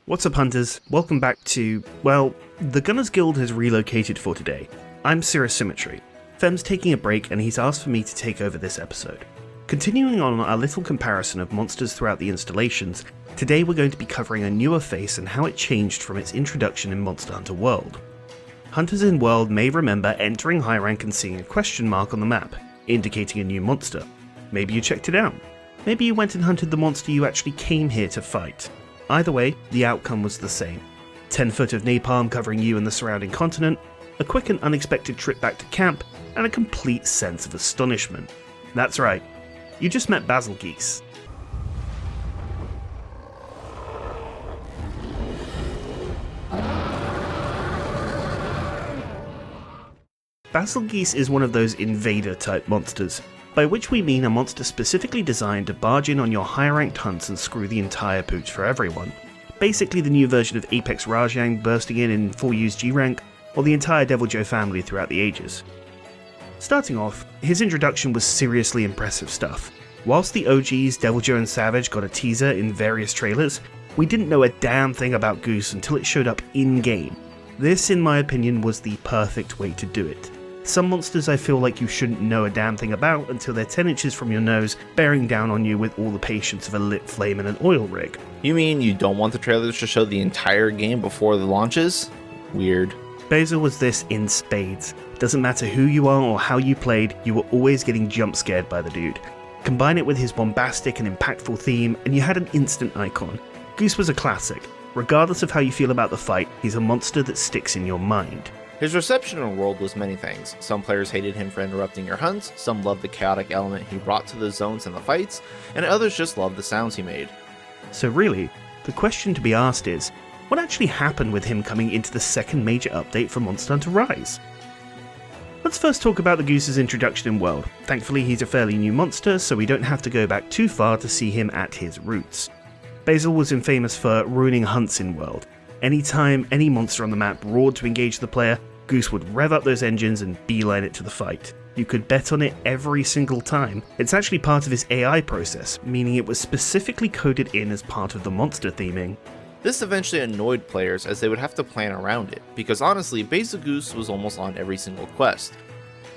What's up, hunters? Welcome back to, well, the Gunners Guild has relocated for today. I'm CeraCymmetry. Fem's taking a break and he's asked for me to take over this episode. Continuing on our little comparison of monsters throughout the installations, today we're going to be covering a newer face and how it changed from its introduction in Monster Hunter World. Hunters in World may remember entering high rank and seeing a question mark on the map, indicating a new monster. Maybe you checked it out. Maybe you went and hunted the monster you actually came here to fight. Either way, the outcome was the same. 10 foot of napalm covering you and the surrounding continent, a quick and unexpected trip back to camp, and a complete sense of astonishment. That's right, you just met Bazelgeuse. Bazelgeuse is one of those Invader type monsters, by which we mean a monster specifically designed to barge in on your higher ranked hunts and screw the entire pooch for everyone. Basically the new version of Apex Rajang bursting in full use G rank, or the entire Deviljho family throughout the ages. Starting off, his introduction was seriously impressive stuff. Whilst the OGs Deviljho and Savage got a teaser in various trailers, we didn't know a damn thing about Goose until it showed up in-game. This, in my opinion, was the perfect way to do it. Some monsters I feel like you shouldn't know a damn thing about until they're 10 inches from your nose, bearing down on you with all the patience of a lit flame and an oil rig. You mean you don't want the trailers to show the entire game before the launches? Weird. Bazel was this in spades. Doesn't matter who you are or how you played, you were always getting jump scared by the dude. Combine it with his bombastic and impactful theme, and you had an instant icon. Goose was a classic. Regardless of how you feel about the fight, he's a monster that sticks in your mind. His reception in the world was many things. Some players hated him for interrupting your hunts, some loved the chaotic element he brought to the zones and the fights, and others just loved the sounds he made. So really, the question to be asked is, what actually happened with him coming into the second major update for Monster Hunter Rise? Let's first talk about the Goose's introduction in World. Thankfully he's a fairly new monster, so we don't have to go back too far to see him at his roots. Bazel was infamous for ruining hunts in World. Anytime any monster on the map roared to engage the player, Goose would rev up those engines and beeline it to the fight. You could bet on it every single time. It's actually part of his AI process, meaning it was specifically coded in as part of the monster theming. This eventually annoyed players as they would have to plan around it, because honestly, Bazelgeuse was almost on every single quest.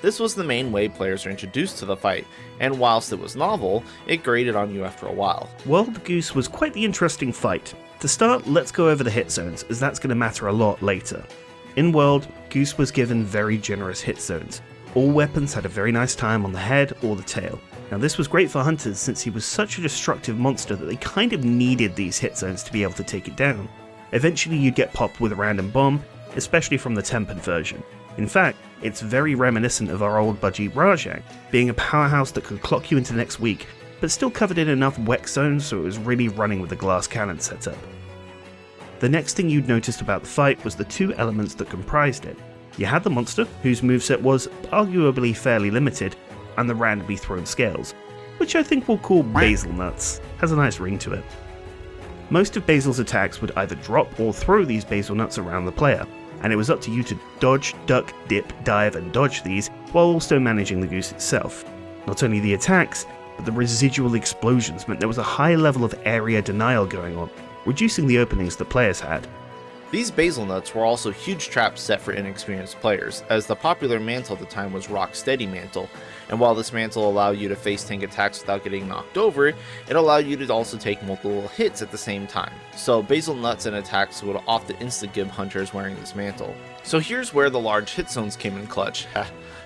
This was the main way players are introduced to the fight, and whilst it was novel, it grated on you after a while. World Goose was quite the interesting fight. To start, let's go over the hit zones, as that's going to matter a lot later. In World, Goose was given very generous hit zones. All weapons had a very nice time on the head or the tail. Now this was great for hunters since he was such a destructive monster that they kind of needed these hit zones to be able to take it down. Eventually you'd get popped with a random bomb, especially from the tempered version. In fact, it's very reminiscent of our old budgie Rajang, being a powerhouse that could clock you into next week, but still covered in enough wet zones so it was really running with a glass cannon setup. The next thing you'd noticed about the fight was the two elements that comprised it. You had the monster, whose moveset was arguably fairly limited, and the randomly thrown scales, which I think we'll call Bazel Nuts. Has a nice ring to it. Most of Bazel's attacks would either drop or throw these Bazel Nuts around the player, and it was up to you to dodge, duck, dip, dive and dodge these, while also managing the Goose itself. Not only the attacks, but the residual explosions meant there was a high level of area denial going on, reducing the openings that players had. These Bazel Nuts were also huge traps set for inexperienced players, as the popular mantle at the time was Rock Steady Mantle, and while this mantle allowed you to face tank attacks without getting knocked over, it allowed you to also take multiple hits at the same time. So Bazel Nuts and attacks would often insta-gib hunters wearing this mantle. So here's where the large hit zones came in clutch,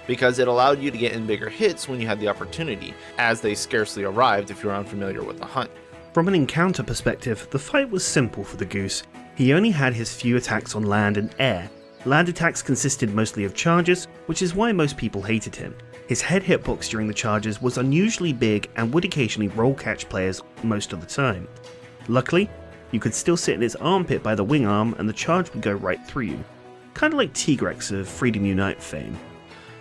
because it allowed you to get in bigger hits when you had the opportunity, as they scarcely arrived if you were unfamiliar with the hunt. From an encounter perspective, the fight was simple for the Goose. He only had his few attacks on land and air. Land attacks consisted mostly of charges, which is why most people hated him. His head hitbox during the charges was unusually big and would occasionally roll catch players most of the time. Luckily, you could still sit in his armpit by the wing arm and the charge would go right through you. Kinda like Tigrex of Freedom Unite fame.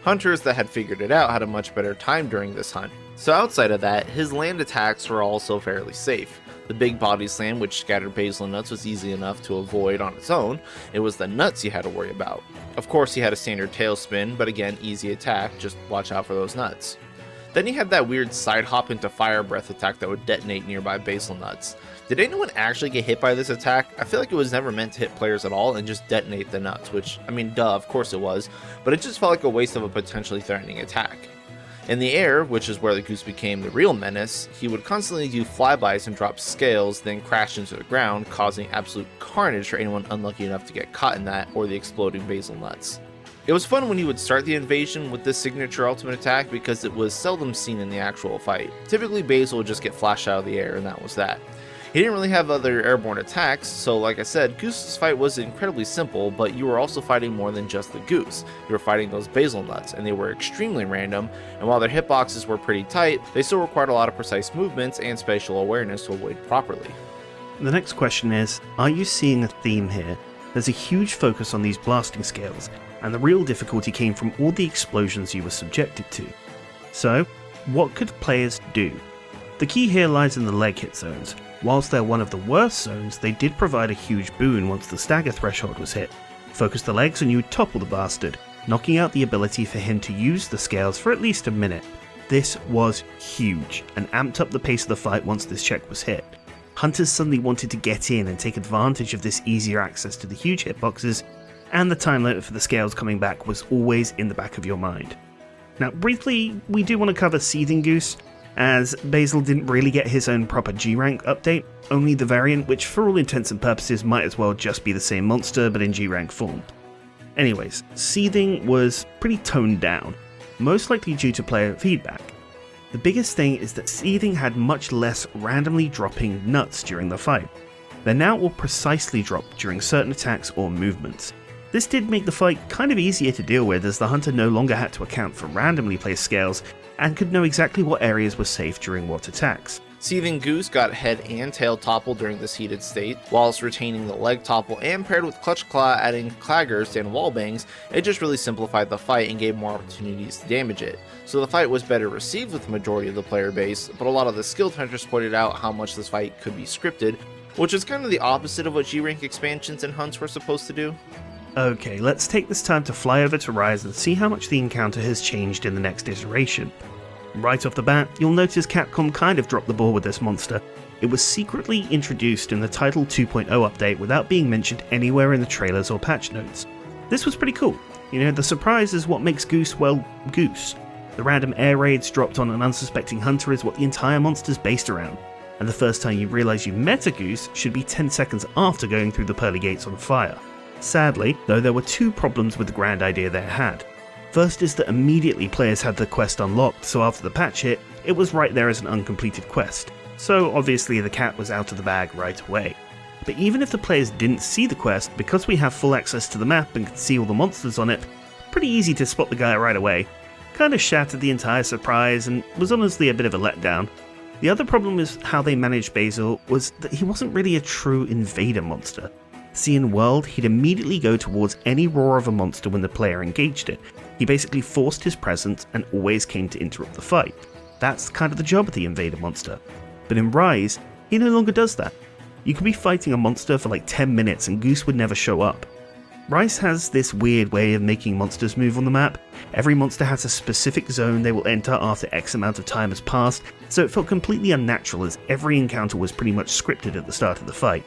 Hunters that had figured it out had a much better time during this hunt. So outside of that, his land attacks were also fairly safe. The big body slam, which scattered Bazel Nuts, was easy enough to avoid on its own. It was the nuts you had to worry about. Of course he had a standard tail spin, but again, easy attack, just watch out for those nuts. Then he had that weird side hop into fire breath attack that would detonate nearby Bazel Nuts. Did anyone actually get hit by this attack? I feel like it was never meant to hit players at all and just detonate the nuts, which, I mean, duh, of course it was, but it just felt like a waste of a potentially threatening attack. In the air, which is where the goose became the real menace, he would constantly do flybys and drop scales, then crash into the ground, causing absolute carnage for anyone unlucky enough to get caught in that or the exploding basil nuts. It was fun when he would start the invasion with this signature ultimate attack because it was seldom seen in the actual fight. Typically Bazel would just get flashed out of the air and that was that. He didn't really have other airborne attacks, so like I said, Goose's fight was incredibly simple, but you were also fighting more than just the goose. You were fighting those basil nuts, and they were extremely random, and while their hitboxes were pretty tight, they still required a lot of precise movements and spatial awareness to avoid properly. The next question is, are you seeing a theme here? There's a huge focus on these blasting scales, and the real difficulty came from all the explosions you were subjected to. So, what could players do? The key here lies in the leg hit zones. Whilst they're one of the worst zones, they did provide a huge boon once the stagger threshold was hit. Focus the legs and you would topple the bastard, knocking out the ability for him to use the scales for at least a minute. This was huge, and amped up the pace of the fight once this check was hit. Hunters suddenly wanted to get in and take advantage of this easier access to the huge hitboxes, and the time limit for the scales coming back was always in the back of your mind. Now briefly, we do want to cover Seething Goose, as Bazel didn't really get his own proper G-rank update, only the variant, which for all intents and purposes might as well just be the same monster but in G-rank form. Anyways, Seething was pretty toned down, most likely due to player feedback. The biggest thing is that Seething had much less randomly dropping nuts during the fight. They're now all precisely dropped during certain attacks or movements. This did make the fight kind of easier to deal with, as the hunter no longer had to account for randomly placed scales and could know exactly what areas were safe during what attacks. Seething Goose got head and tail topple during this heated state, whilst retaining the leg topple, and paired with Clutch Claw adding claggers and wallbangs, it just really simplified the fight and gave more opportunities to damage it. So the fight was better received with the majority of the player base, but a lot of the skilled hunters pointed out how much this fight could be scripted, which is kind of the opposite of what G-rank expansions and hunts were supposed to do. Okay, let's take this time to fly over to Rise and see how much the encounter has changed in the next iteration. Right off the bat, you'll notice Capcom kind of dropped the ball with this monster. It was secretly introduced in the Title 2.0 update without being mentioned anywhere in the trailers or patch notes. This was pretty cool. You know, the surprise is what makes Goose, well, Goose. The random air raids dropped on an unsuspecting hunter is what the entire monster's based around, and the first time you realise you met a goose should be 10 seconds after going through the pearly gates on fire. Sadly, though, there were two problems with the grand idea they had. First is that immediately players had the quest unlocked, so after the patch hit, it was right there as an uncompleted quest. So obviously the cat was out of the bag right away. But even if the players didn't see the quest, because we have full access to the map and could see all the monsters on it, pretty easy to spot the guy right away. Kinda shattered the entire surprise and was honestly a bit of a letdown. The other problem with how they managed Bazel was that he wasn't really a true invader monster. See, in World, he'd immediately go towards any roar of a monster when the player engaged it. He basically forced his presence and always came to interrupt the fight. That's kind of the job of the invader monster. But in Rise, he no longer does that. You could be fighting a monster for like 10 minutes and Goose would never show up. Rise has this weird way of making monsters move on the map. Every monster has a specific zone they will enter after X amount of time has passed, so it felt completely unnatural as every encounter was pretty much scripted at the start of the fight.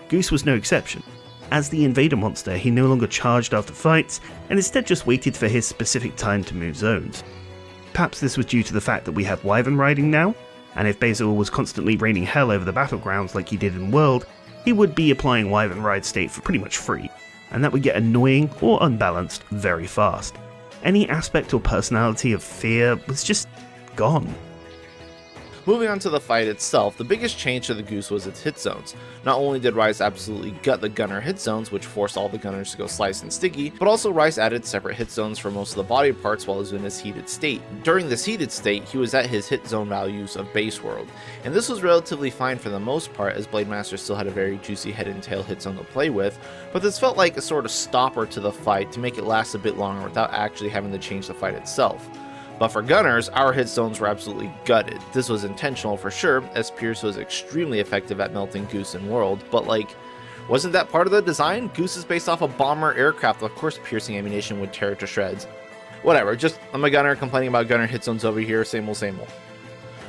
Goose was no exception. As the invader monster, he no longer charged after fights, and instead just waited for his specific time to move zones. Perhaps this was due to the fact that we have wyvern riding now, and if Bazel was constantly raining hell over the battlegrounds like he did in World, he would be applying wyvern ride state for pretty much free, and that would get annoying or unbalanced very fast. Any aspect or personality of fear was just gone. Moving on to the fight itself, the biggest change to the Goose was its hit zones. Not only did Rise absolutely gut the gunner hit zones, which forced all the gunners to go slice and sticky, but also Rise added separate hit zones for most of the body parts while he was in his heated state. During this heated state, he was at his hit zone values of base world, and this was relatively fine for the most part as Blade Master still had a very juicy head and tail hit zone to play with, but this felt like a sort of stopper to the fight to make it last a bit longer without actually having to change the fight itself. But for gunners, our hit zones were absolutely gutted. This was intentional for sure, as Pierce was extremely effective at melting Goose in World, but like, wasn't that part of the design? Goose is based off a bomber aircraft, of course piercing ammunition would tear it to shreds. Whatever, just I'm a gunner complaining about gunner hit zones over here, same old same old.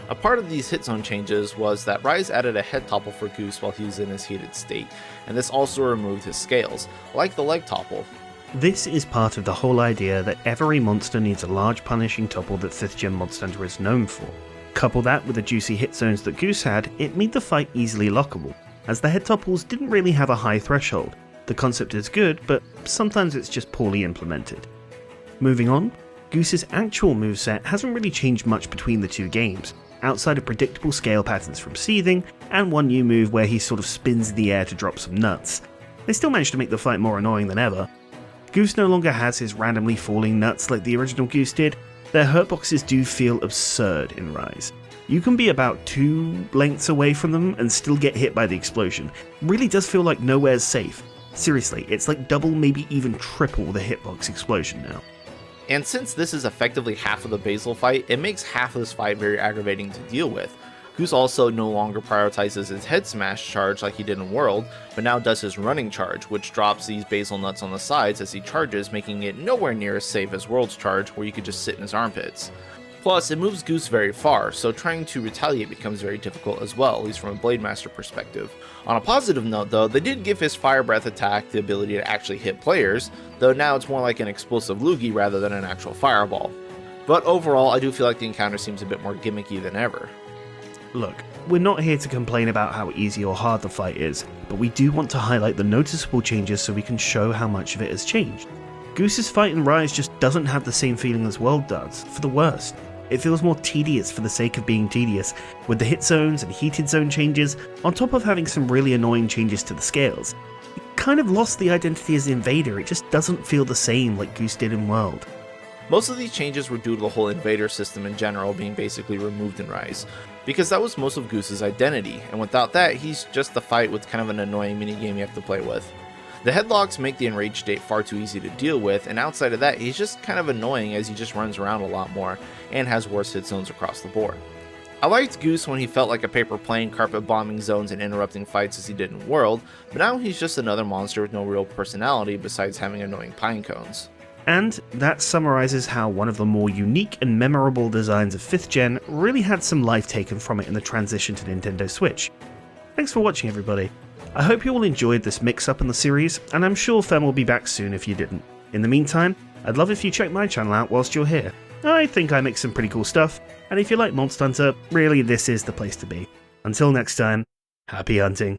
A part of these hit zone changes was that Rise added a head topple for Goose while he was in his heated state, and this also removed his scales, like the leg topple. This is part of the whole idea that every monster needs a large punishing topple that 5th gen Monster Hunter is known for. Couple that with the juicy hit zones that Goose had, it made the fight easily lockable, as the head topples didn't really have a high threshold. The concept is good, but sometimes it's just poorly implemented. Moving on, Goose's actual moveset hasn't really changed much between the two games, outside of predictable scale patterns from Seething, and one new move where he sort of spins in the air to drop some nuts. They still managed to make the fight more annoying than ever. Goose no longer has his randomly falling nuts like the original Goose did. Their hurtboxes do feel absurd in Rise. You can be about 2 lengths away from them and still get hit by the explosion. It really does feel like nowhere's safe. Seriously, it's like double, maybe even triple the hitbox explosion now. And since this is effectively half of the Bazel fight, it makes half of this fight very aggravating to deal with. Goose also no longer prioritizes his head smash charge like he did in World, but now does his running charge, which drops these Bazel nuts on the sides as he charges, making it nowhere near as safe as World's charge, where you could just sit in his armpits. Plus, it moves Goose very far, so trying to retaliate becomes very difficult as well, at least from a Blade Master perspective. On a positive note though, they did give his Fire Breath attack the ability to actually hit players, though now it's more like an explosive loogie rather than an actual fireball. But overall, I do feel like the encounter seems a bit more gimmicky than ever. Look, we're not here to complain about how easy or hard the fight is, but we do want to highlight the noticeable changes so we can show how much of it has changed. Goose's fight in Rise just doesn't have the same feeling as World does, for the worst. It feels more tedious for the sake of being tedious, with the hit zones and heated zone changes, on top of having some really annoying changes to the scales. It kind of lost the identity as Invader, it just doesn't feel the same like Goose did in World. Most of these changes were due to the whole Invader system in general being basically removed in Rise, because that was most of Goose's identity, and without that, he's just a fight with kind of an annoying minigame you have to play with. The headlocks make the enraged state far too easy to deal with, and outside of that, he's just kind of annoying as he just runs around a lot more, and has worse hit zones across the board. I liked Goose when he felt like a paper plane carpet bombing zones and interrupting fights as he did in World, but now he's just another monster with no real personality besides having annoying pine cones. And that summarizes how one of the more unique and memorable designs of 5th gen really had some life taken from it in the transition to Nintendo Switch. Thanks for watching, everybody. I hope you all enjoyed this mix-up in the series, and I'm sure Fem will be back soon if you didn't. In the meantime, I'd love if you check my channel out whilst you're here. I think I make some pretty cool stuff, and if you like Monster Hunter, really this is the place to be. Until next time, happy hunting.